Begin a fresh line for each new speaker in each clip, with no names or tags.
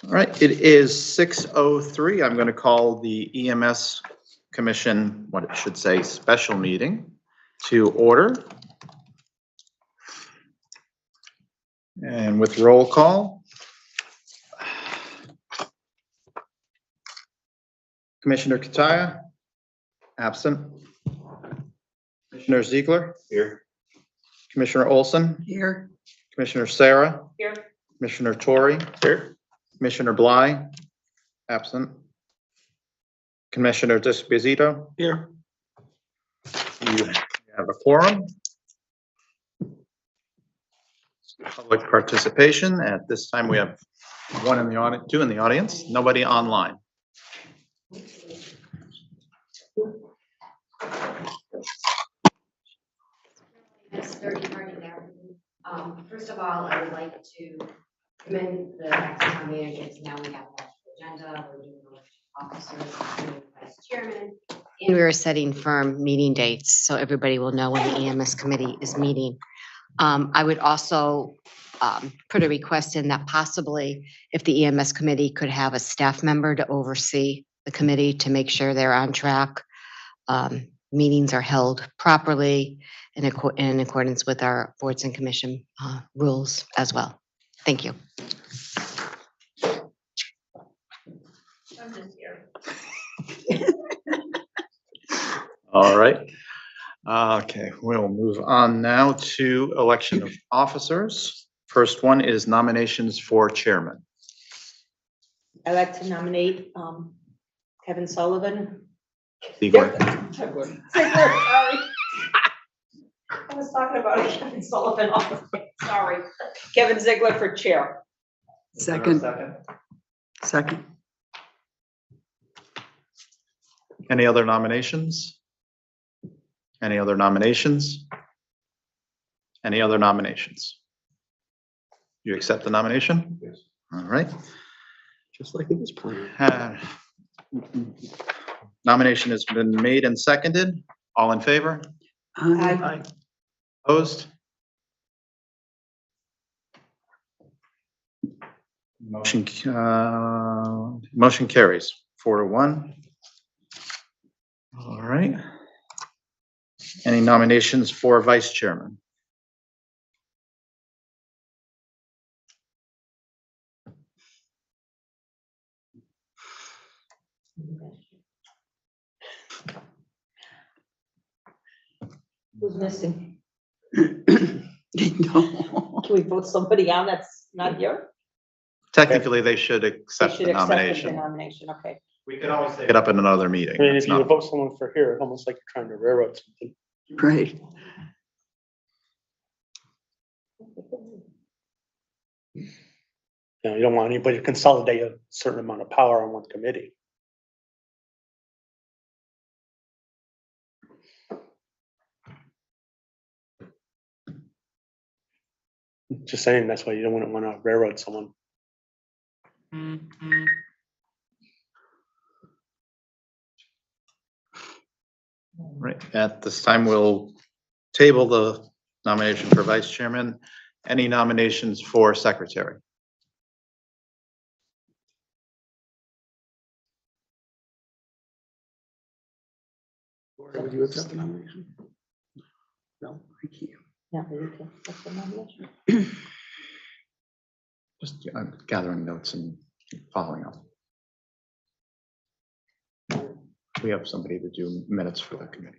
All right, it is 6:03. I'm going to call the EMS Commission, what it should say, special meeting to order. And with roll call. Commissioner Kataya, absent. Commissioner Ziegler. Here. Commissioner Olson.
Here.
Commissioner Sarah.
Here.
Commissioner Torrey. Here. Commissioner Bly, absent. Commissioner Desposito.
Here.
You have a quorum. Public participation. At this time, we have one in the audience, two in the audience, nobody online.
First of all, I would like to commend the town manager because now we have that agenda. We're doing election officers, and vice chairman, and we're setting firm meeting dates so everybody will know when the EMS committee is meeting. I would also put a request in that possibly if the EMS committee could have a staff member to oversee the committee to make sure they're on track. Meetings are held properly in accordance with our boards and commission rules as well. Thank you.
I'm just here.
All right. Okay, we'll move on now to election of officers. First one is nominations for chairman.
I'd like to nominate Kevin Sullivan.
Ziegler.
Ziegler, sorry. I was talking about Kevin Sullivan. Sorry. Kevin Ziegler for chair.
Second.
Second.
Any other nominations? Any other nominations? Any other nominations? You accept the nomination?
Yes.
All right.
Just like it was planned.
Nomination has been made and seconded. All in favor?
Aye.
Opposed? Motion carries 4-1. All right. Any nominations for vice chairman?
Who's missing?
No.
Can we vote somebody on that's not here?
Technically, they should
They
accept
should
the
accept the
nomination.
nomination, okay.
We could always take it up in another meeting.
I mean,
It's
if you
not-
vote someone for here, it's almost like you're trying to railroad something.
Right.
You know, you don't want anybody to consolidate a certain amount of power on one committee. Just saying, that's why you don't want to railroad someone.
Right, at this time, we'll table the nomination for vice chairman. Any nominations for secretary?
Would you accept the nomination? No, I can't.
Yeah, you can accept the nomination.
Just I'm gathering notes and following up. We have somebody to do minutes for the committee.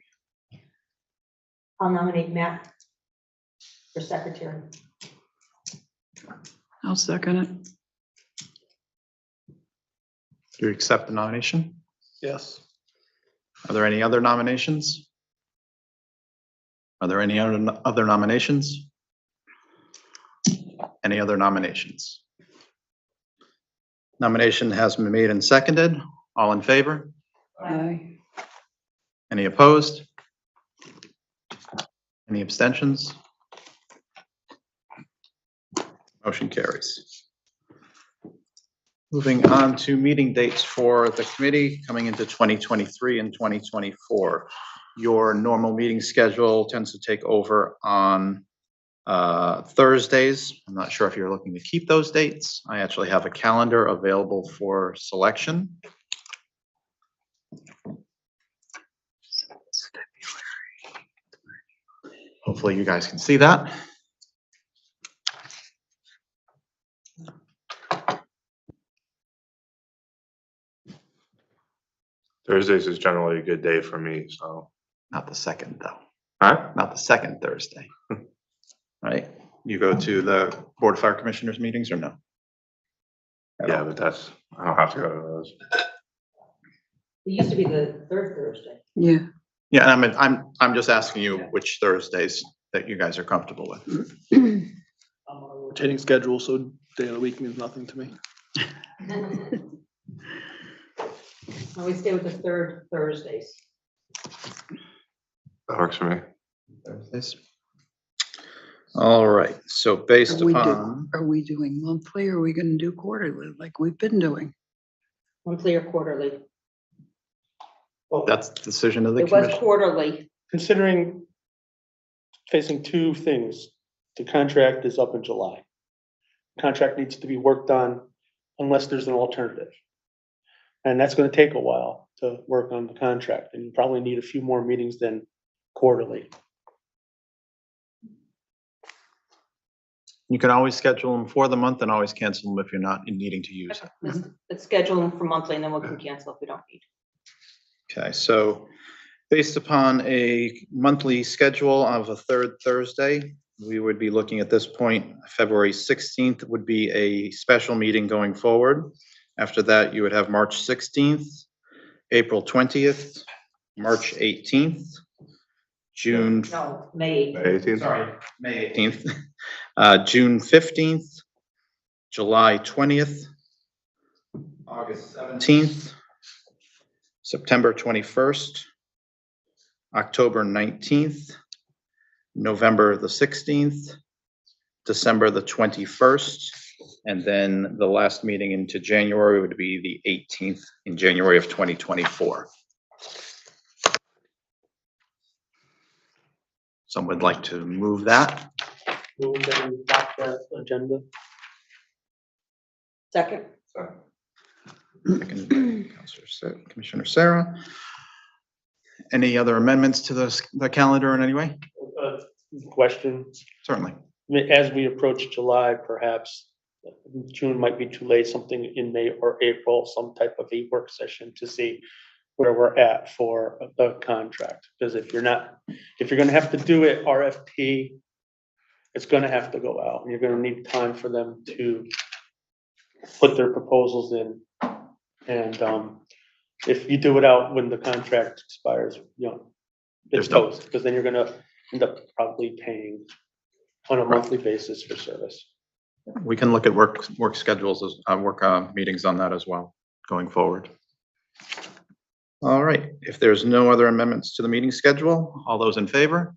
I'll nominate Matt for secretary.
I'll second it.
Do you accept the nomination?
Yes.
Are there any other nominations? Are there any other nominations? Any other nominations? Nomination has been made and seconded. All in favor?
Aye.
Any opposed? Any abstentions? Motion carries. Moving on to meeting dates for the committee coming into 2023 and 2024. Your normal meeting schedule tends to take over on Thursdays, I'm not sure if you're looking to keep those dates. I actually have a calendar available for selection. Hopefully you guys can see that.
Thursdays is generally a good day for me, so.
Not the second though,
Huh?
not the second Thursday. Right? You go to the Board of Fire Commissioners meetings or no? At
Yeah,
all?
but that's, I don't have to go to those.
It used to be the third Thursday.
Yeah.
Yeah, I'm just asking you which Thursdays that you guys are comfortable with.
I'm on a rotating schedule, so day of the week means nothing to me.
I always stay with the third Thursdays.
That works for me.
Thursdays. All right, so based upon,
Are we doing monthly or are we gonna do quarterly like we've been doing?
Monthly or quarterly.
that's the decision of the
It was
commission.
quarterly.
Considering facing two things, the contract is up in July. Contract needs to be worked on unless there's an alternative. And that's gonna take a while to work on the contract, and you probably need a few more meetings than quarterly.
You can always schedule them for the month and always cancel them if you're not needing to use it.
Let's schedule them for monthly and then we can cancel if we don't need.
Okay, so based upon a monthly schedule of a third Thursday, we would be looking at this point, February 16th would be a special meeting going forward. After that, you would have March 16th, April 20th, March 18th, June,
No, May.
May 18th?
sorry, May 18th, June 15th, July 20th, August 17th, September 21st, October 19th, November the 16th, December the 21st, and then the last meeting into January would be the 18th in January of 2024. Someone would like to move that?
Move and adopt that agenda.
Second.
Seconded by Commissioner Sarah. Any other amendments to the calendar in any way?
Question,
Certainly.
as we approach July, perhaps June might be too late, something in May or April, some type of a work session to see where we're at for the contract. Because if you're gonna have to do it RFP, it's gonna have to go out, and you're gonna need time for them to put their proposals in. And if you do it out when the contract expires, it's
There's no-
toast, because then you're gonna end up probably paying on a monthly basis for service.
We can look at work schedules, work meetings on that as well, going forward. All right, if there's no other amendments to the meeting schedule, all those in favor?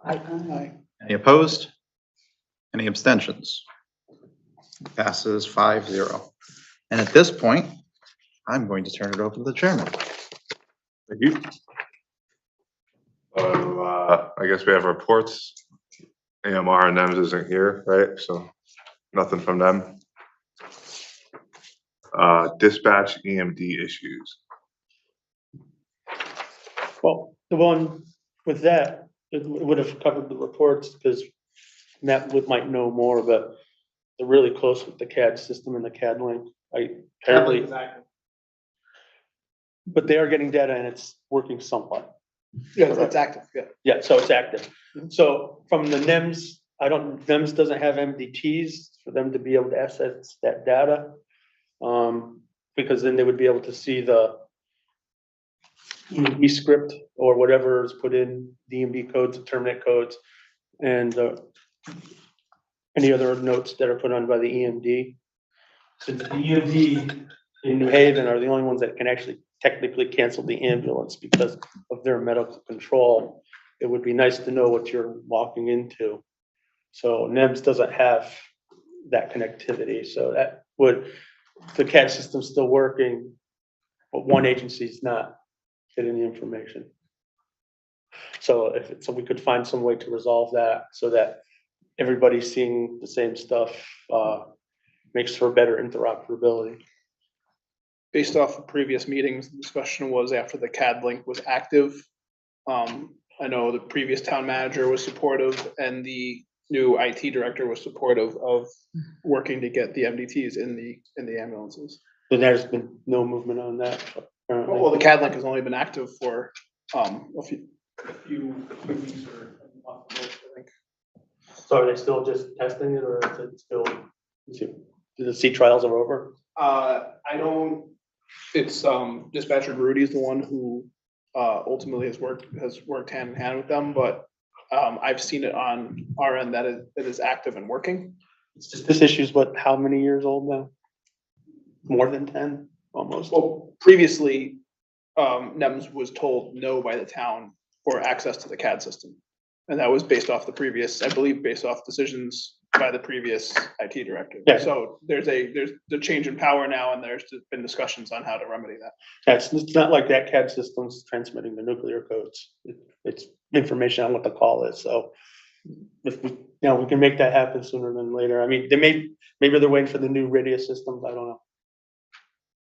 Aye.
Any opposed? Any abstentions? Passes 5-0. And at this point, I'm going to turn it over to the chairman.
Thank you. I guess we have reports. AMR and NEMS isn't here, right? So nothing from them. Dispatch EMD issues.
Well, the one with that, it would have covered the reports, because Matt might know more, but they're really close with the CAD system and the CAD link. Apparently, but they are getting data and it's working somewhat.
Yeah, it's active, yeah.
Yeah, so it's active. So from the NEMS, NEMS doesn't have MDTs for them to be able to access that data. Because then they would be able to see the EMB script or whatever is put in, DMB codes, terminate codes, and any other notes that are put on by the EMD. Since the EMD in New Haven are the only ones that can actually technically cancel the ambulance because of their medical control, it would be nice to know what you're walking into. So NEMS doesn't have that connectivity, so that would, the CAD system's still working, but one agency's not getting the information. So so we could find some way to resolve that so that everybody's seeing the same stuff, makes for better interoperability.
Based off of previous meetings, the discussion was after the CAD link was active. I know the previous town manager was supportive and the new IT director was supportive of working to get the MDTs in the ambulances.
But there's been no movement on that apparently.
Well, the CAD link has only been active for a few weeks or a month, I think.
So are they still just testing it, or is it still, the sea trials are over?
I don't, it's dispatcher Rudy's the one who ultimately has worked hand in hand with them, but I've seen it on our end that it is active and working.
It's just, this issue's what, how many years old now? More than 10, almost.
Well, previously, NEMS was told no by the town for access to the CAD system. And that was based off the previous, I believe, based off decisions by the previous IT director.
Yeah.
So there's the change in power now, and there's been discussions on how to remedy that.
It's not like that CAD system's transmitting the nuclear codes. It's information on what the call is, so if we, we can make that happen sooner than later. I mean, maybe they're waiting for the new radio systems, I don't know.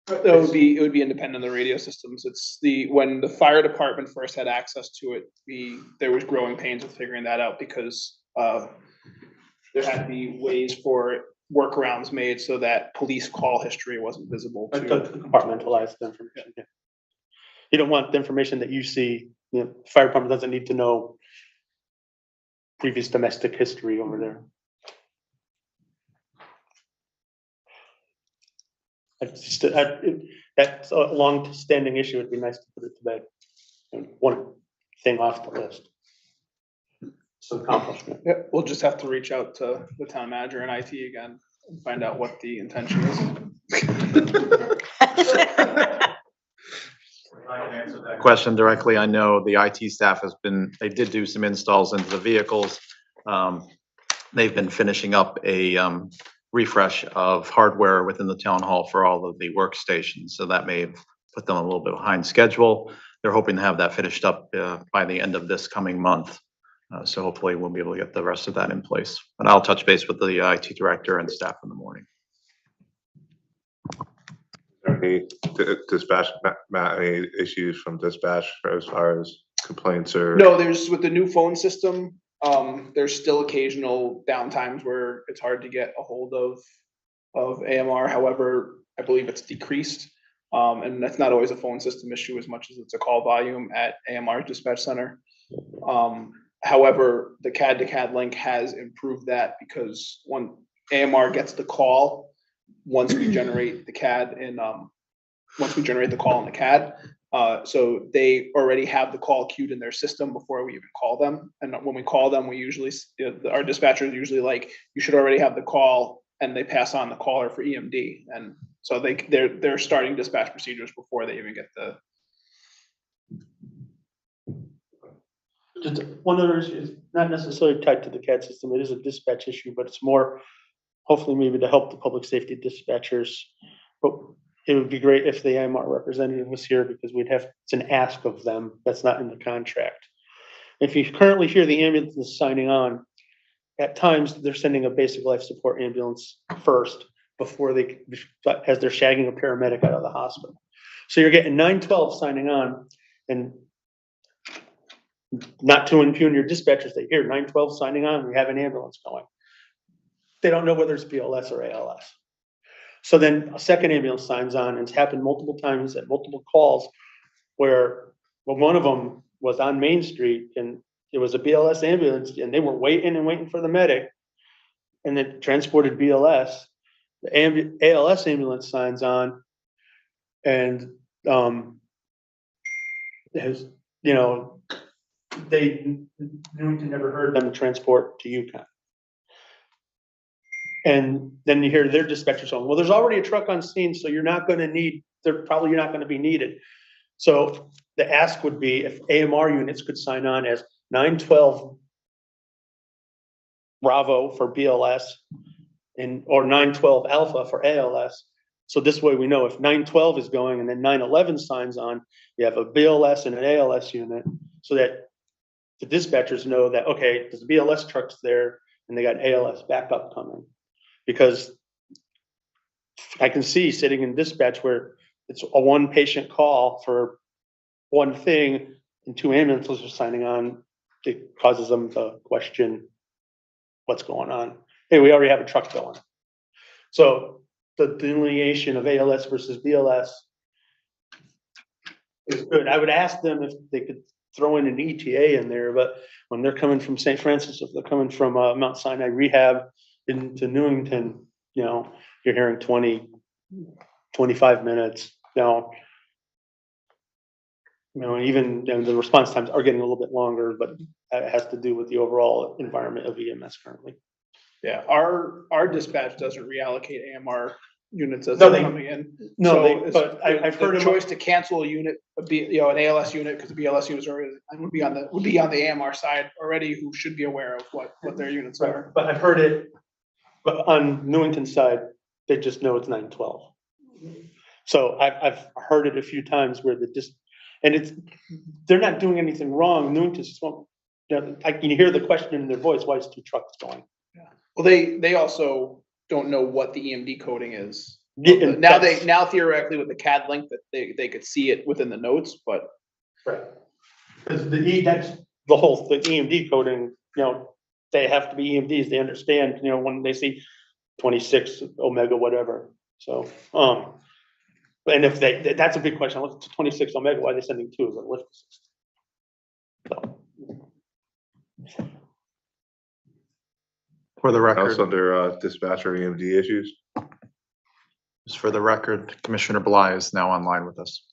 It would be independent of the radio systems. It's when the fire department first had access to it, there was growing pains with figuring that out because there had to be ways for workarounds made so that police call history wasn't visible to
Compartmentalized information. Yeah. You don't want the information that you see, the fire department doesn't need to know previous domestic history over there. That's a long-standing issue. It'd be nice to put it to bed. And one thing off the list. Some accomplishment.
Yeah, we'll just have to reach out to the town manager and IT again and find out what the intention is.
That question directly, I know the IT staff they did do some installs into the vehicles. They've been finishing up a refresh of hardware within the town hall for all of the workstations, so that may have put them a little bit behind schedule. They're hoping to have that finished up by the end of this coming month. So hopefully we'll be able to get the rest of that in place. And I'll touch base with the IT director and staff in the morning.
Any dispatch, Matt, any issues from dispatch as far as complaints or?
No, there's with the new phone system, there's still occasional downtimes where it's hard to get a hold of AMR. However, I believe it's decreased. And that's not always a phone system issue as much as it's a call volume at AMR dispatch center. However, the CAD to CAD link has improved that because when AMR gets the call, once we generate the CAD and once we generate the call in the CAD, so they already have the call queued in their system before we even call them. And when we call them, we usually, our dispatchers usually like, you should already have the call, and they pass on the caller for EMD. And so they're starting dispatch procedures before they even get the.
Just one other issue is not necessarily tied to the CAD system. It is a dispatch issue, but it's more hopefully maybe to help the public safety dispatchers. But it would be great if the AMR representative was here because it's an ask of them. That's not in the contract. If you currently hear the ambulance signing on, at times they're sending a basic life support ambulance first before as they're shagging a paramedic out of the hospital. So you're getting 912 signing on, and not to impugn your dispatchers, they hear 912 signing on, we have an ambulance going. They don't know whether it's BLS or ALS. So then a second ambulance signs on, and it's happened multiple times at multiple calls where, well, one of them was on Main Street and it was a BLS ambulance and they were waiting for the medic, and it transported BLS. The ALS ambulance signs on, and has, Newington never heard them transport to Yukon. And then you hear their dispatchers saying, well, there's already a truck on scene, so you're not going to be needed. So the ask would be if AMR units could sign on as 912 Bravo for BLS or 912 Alpha for ALS. So this way we know if 912 is going and then 911 signs on, you have a BLS and an ALS unit, so that the dispatchers know that, okay, there's BLS trucks there, and they got ALS backup coming. Because I can see sitting in dispatch where it's a one patient call for one thing and 2 ambulances are signing on, it causes them to question what's going on. Hey, we already have a truck going. So the delineation of ALS versus BLS is good. I would ask them if they could throw in an ETA in there, but when they're coming from St. Francis, if they're coming from Mount Sinai Rehab into Newington, you know, you're hearing 20, 25 minutes, even and the response times are getting a little bit longer, but that has to do with the overall environment of EMS currently.
Yeah, our dispatch doesn't reallocate AMR units as
No,
they're
they-
coming in.
No,
So
they,
it's-
but I've heard
The
them.
choice to cancel a unit, an ALS unit, because the BLS units are, would be on the AMR side already, who should be aware of what their units are.
But I've heard it, but on Newington side, they just know it's 912. So I've heard it a few times where they're not doing anything wrong. Newington just won't, I can hear the question in their voice, why is 2 trucks going?
Well, they also don't know what the EMD coding is.
Yeah, and
Now theoretically with the CAD link that they could see it within the notes, but
Right. Because that's the whole, the EMD coding, they have to be EMDs, they understand, when they see 26 omega, whatever, so, and if that's a big question, what's 26 omega, why are they sending 2, is it lift assist? So,
For the
House
record,
under dispatcher EMD issues.
just for the record, Commissioner Bly is now online with us.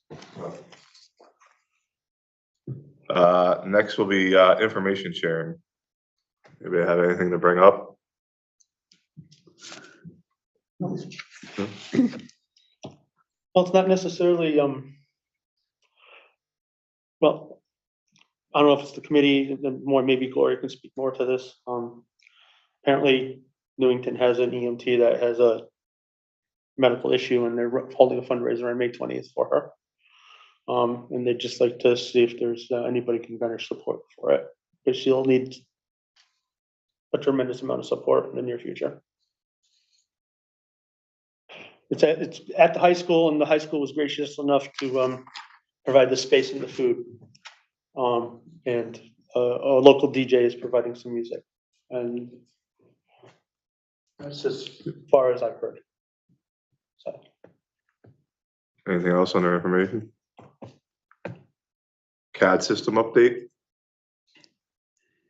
Next will be information sharing. Anybody have anything to bring up?
well, it's not necessarily, well, I don't know if it's the committee, then more, maybe Gloria can speak more to this. Apparently Newington has an EMT that has a medical issue and they're holding a fundraiser on May 20th for her. And they'd just like to see if there's anybody can garner support for it, because she'll need a tremendous amount of support in the near future. It's at the high school, and the high school was gracious enough to provide the space and the food. And a local DJ is providing some music, and that's as far as I've heard. So.
Anything else under information? CAD system update?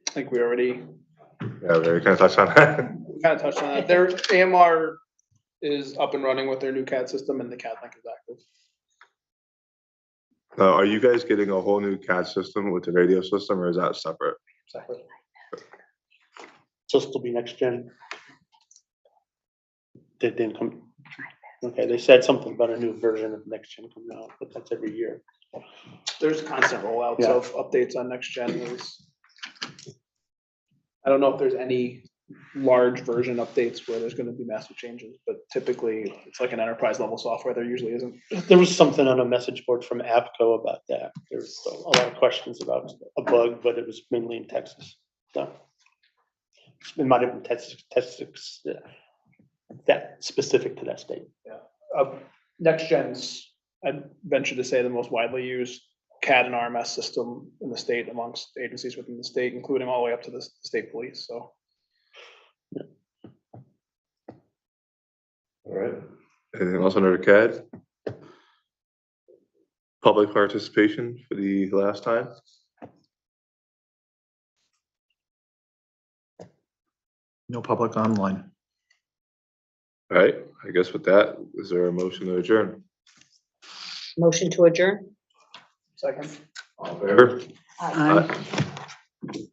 I think we already
Yeah, we kind of touched on that.
kind of touched on that. Their AMR is up and running with their new CAD system and the CAD link is active.
Are you guys getting a whole new CAD system with the radio system, or is that separate?
Separate. So it'll be next gen. They didn't come. Okay, they said something about a new version of next gen coming out, but that's every year.
There's constant rollouts
Yeah.
of updates on next gen. I don't know if there's any large version updates where there's gonna be massive changes, but typically it's like an enterprise level software. There usually isn't.
There was something on a message board from APCO about that. There's a lot of questions about a bug, but it was mainly in Texas. So it might have been Texas, that specific to that state.
Next gen's, I'd venture to say, the most widely used CAD and RMS system in the state amongst agencies within the state, including all the way up to the state police, so.
All right. Anything else under CAD? Public participation for the last time?
No public online.
All right, I guess with that, is there a motion to adjourn?
Motion to adjourn?
Second.
All in favor?
Aye.